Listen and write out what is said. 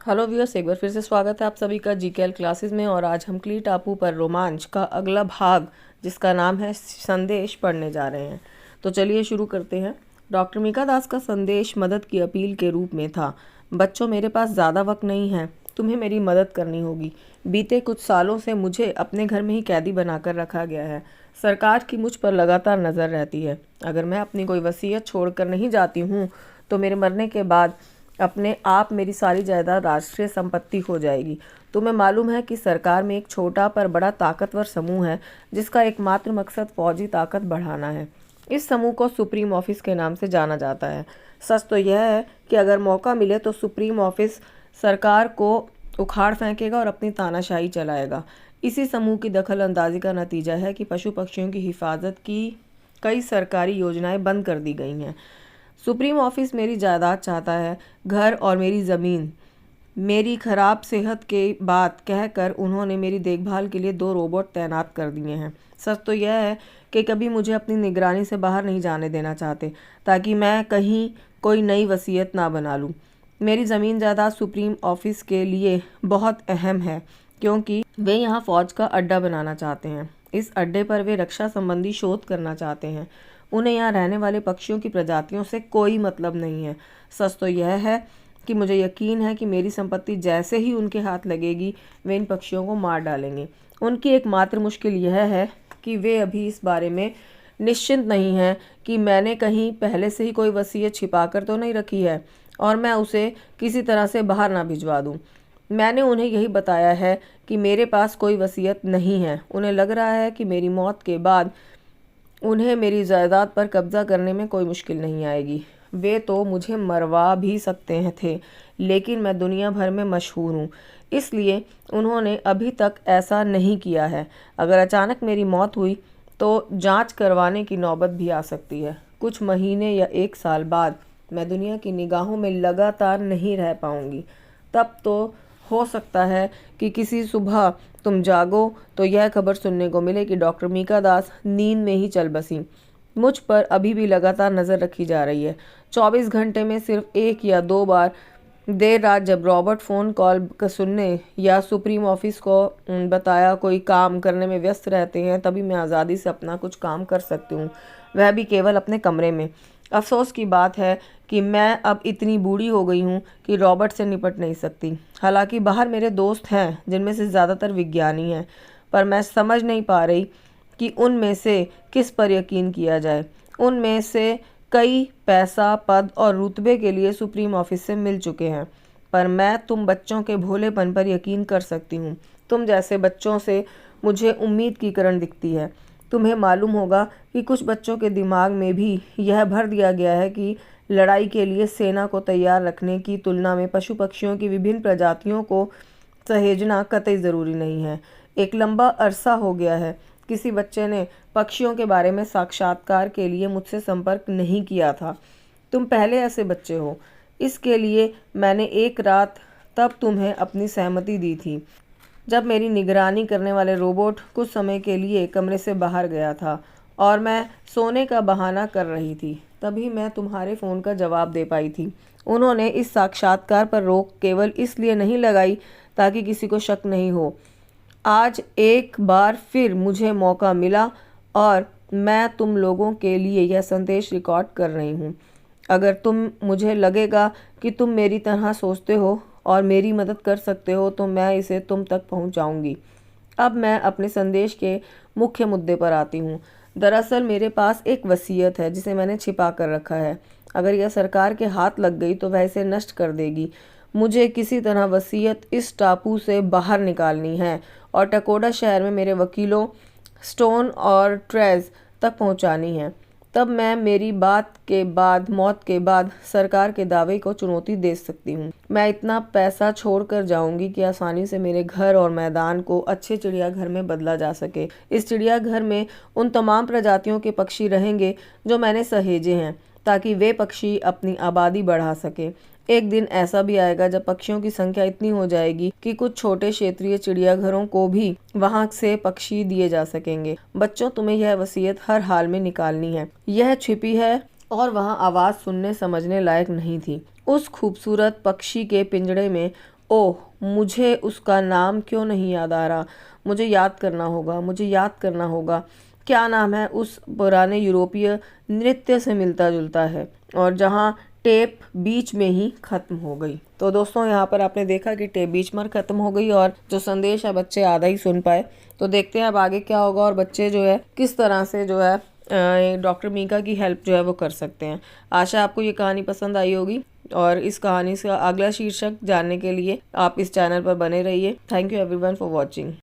Hello viewers, एक बार फिर से स्वागत है आप सभी का जीकेएल क्लासेस में। और आज हम क्ली टापू पर रोमांच का अगला भाग, जिसका नाम है संदेश, पढ़ने जा रहे हैं। तो चलिए शुरू करते हैं। डॉक्टर मीका दास का संदेश मदद की अपील के रूप में था। बच्चों, मेरे पास ज़्यादा वक्त नहीं है, तुम्हें मेरी मदद करनी होगी। बीते कुछ सालों से मुझे अपने घर में ही कैदी बनाकर रखा गया है। सरकार की मुझ पर लगातार नज़र रहती है। अगर मैं अपनी कोई वसीयत छोड़कर नहीं जाती हूँ तो मेरे मरने के बाद अपने आप मेरी सारी जायदाद राष्ट्रीय संपत्ति हो जाएगी। तुम्हें मालूम है कि सरकार में एक छोटा पर बड़ा ताकतवर समूह है जिसका एकमात्र मकसद फौजी ताकत बढ़ाना है। इस समूह को सुप्रीम ऑफिस के नाम से जाना जाता है। सच तो यह है कि अगर मौका मिले तो सुप्रीम ऑफिस सरकार को उखाड़ फेंकेगा और अपनी तानाशाही चलाएगा। इसी समूह की दखल अंदाजी का नतीजा है कि पशु पक्षियों की हिफाजत की कई सरकारी योजनाएं बंद कर दी गई हैं। सुप्रीम ऑफिस मेरी जायदाद चाहता है, घर और मेरी ज़मीन। मेरी खराब सेहत के बात कहकर उन्होंने मेरी देखभाल के लिए 2 रोबोट तैनात कर दिए हैं। सच तो यह है कि कभी मुझे अपनी निगरानी से बाहर नहीं जाने देना चाहते, ताकि मैं कहीं कोई नई वसीयत ना बना लूँ। मेरी ज़मीन जायदाद सुप्रीम ऑफिस के लिए बहुत अहम है, क्योंकि वे यहाँ फ़ौज का अड्डा बनाना चाहते हैं। इस अड्डे पर वे रक्षा संबंधी शोध करना चाहते हैं। उन्हें यहाँ रहने वाले पक्षियों की प्रजातियों से कोई मतलब नहीं है। सच तो यह है कि मुझे यकीन है कि मेरी संपत्ति जैसे ही उनके हाथ लगेगी, वे इन पक्षियों को मार डालेंगे। उनकी एकमात्र मुश्किल यह है कि वे अभी इस बारे में निश्चिंत नहीं हैं कि मैंने कहीं पहले से ही कोई वसीयत छिपा कर तो नहीं रखी है और मैं उसे किसी तरह से बाहर ना भिजवा दूँ। मैंने उन्हें यही बताया है कि मेरे पास कोई वसीयत नहीं है। उन्हें लग रहा है कि मेरी मौत के बाद उन्हें मेरी जायदाद पर कब्जा करने में कोई मुश्किल नहीं आएगी। वे तो मुझे मरवा भी सकते हैं थे, लेकिन मैं दुनिया भर में मशहूर हूँ, इसलिए उन्होंने अभी तक ऐसा नहीं किया है। अगर अचानक मेरी मौत हुई तो जांच करवाने की नौबत भी आ सकती है। कुछ महीने या 1 साल बाद मैं दुनिया की निगाहों में लगातार नहीं रह पाऊँगी। तब तो हो सकता है कि किसी सुबह तुम जागो तो यह खबर सुनने को मिले कि डॉक्टर मीका दास नींद में ही चल बसी। मुझ पर अभी भी लगातार नज़र रखी जा रही है। 24 घंटे में सिर्फ 1 या 2 बार देर रात जब रॉबर्ट फ़ोन कॉल सुनने या सुप्रीम ऑफिस को बताया कोई काम करने में व्यस्त रहते हैं, तभी मैं आज़ादी से अपना कुछ काम कर सकती हूँ, वह भी केवल अपने कमरे में। अफसोस की बात है कि मैं अब इतनी बूढ़ी हो गई हूँ कि रॉबर्ट से निपट नहीं सकती। हालांकि बाहर मेरे दोस्त हैं जिनमें से ज़्यादातर विज्ञानी हैं, पर मैं समझ नहीं पा रही कि उनमें से किस पर यकीन किया जाए। उनमें से कई पैसा, पद और रुतबे के लिए सुप्रीम ऑफिस से मिल चुके हैं, पर मैं तुम बच्चों के भोलेपन पर यकीन कर सकती हूँ। तुम जैसे बच्चों से मुझे उम्मीद की किरण दिखती है। तुम्हें मालूम होगा कि कुछ बच्चों के दिमाग में भी यह भर दिया गया है कि लड़ाई के लिए सेना को तैयार रखने की तुलना में पशु पक्षियों की विभिन्न प्रजातियों को सहेजना कतई ज़रूरी नहीं है। एक लंबा अरसा हो गया है किसी बच्चे ने पक्षियों के बारे में साक्षात्कार के लिए मुझसे संपर्क नहीं किया था। तुम पहले ऐसे बच्चे हो। इसके लिए मैंने एक रात तब तुम्हें अपनी सहमति दी थी, जब मेरी निगरानी करने वाले रोबोट कुछ समय के लिए कमरे से बाहर गया था और मैं सोने का बहाना कर रही थी। तभी मैं तुम्हारे फ़ोन का जवाब दे पाई थी। उन्होंने इस साक्षात्कार पर रोक केवल इसलिए नहीं लगाई ताकि किसी को शक नहीं हो। आज एक बार फिर मुझे मौका मिला और मैं तुम लोगों के लिए यह संदेश रिकॉर्ड कर रही हूँ। अगर मुझे लगेगा कि तुम मेरी तरह सोचते हो और मेरी मदद कर सकते हो तो मैं इसे तुम तक पहुँचाऊँगी। अब मैं अपने संदेश के मुख्य मुद्दे पर आती हूँ। दरअसल मेरे पास एक वसीयत है जिसे मैंने छिपा कर रखा है। अगर यह सरकार के हाथ लग गई तो वह इसे नष्ट कर देगी। मुझे किसी तरह वसीयत इस टापू से बाहर निकालनी है और टकोडा शहर में मेरे वकीलों स्टोन और ट्रेज तक पहुंचानी है। तब मैं मेरी मौत के बाद सरकार के दावे को चुनौती दे सकती हूँ। मैं इतना पैसा छोड़कर जाऊंगी कि आसानी से मेरे घर और मैदान को अच्छे चिड़ियाघर में बदला जा सके। इस चिड़ियाघर में उन तमाम प्रजातियों के पक्षी रहेंगे जो मैंने सहेजे हैं, ताकि वे पक्षी अपनी आबादी बढ़ा सके। एक दिन ऐसा भी आएगा जब पक्षियों की संख्या इतनी हो जाएगी कि कुछ छोटे क्षेत्रीय चिड़ियाघरों को भी वहां से पक्षी दिए जा सकेंगे। बच्चों, तुम्हें यह वसीयत हर हाल में निकालनी है। यह छिपी है और वहां आवाज सुनने समझने लायक नहीं थी। उस खूबसूरत पक्षी के पिंजड़े में ओह, मुझे उसका नाम क्यों नहीं याद आ रहा। मुझे याद करना होगा, मुझे याद करना होगा। क्या नाम है उस पुराने यूरोपीय नृत्य से मिलता जुलता है और जहाँ टेप बीच में ही खत्म हो गई। तो दोस्तों यहाँ पर आपने देखा कि टेप बीच में खत्म हो गई और जो संदेश है बच्चे आधा ही सुन पाए। तो देखते हैं अब आगे क्या होगा और बच्चे जो है किस तरह से जो है डॉक्टर मीका की हेल्प जो है वो कर सकते हैं। आशा आपको ये कहानी पसंद आई होगी और इस कहानी का अगला शीर्षक जानने के लिए आप इस चैनल पर बने रहिए। Thank you everyone for watching.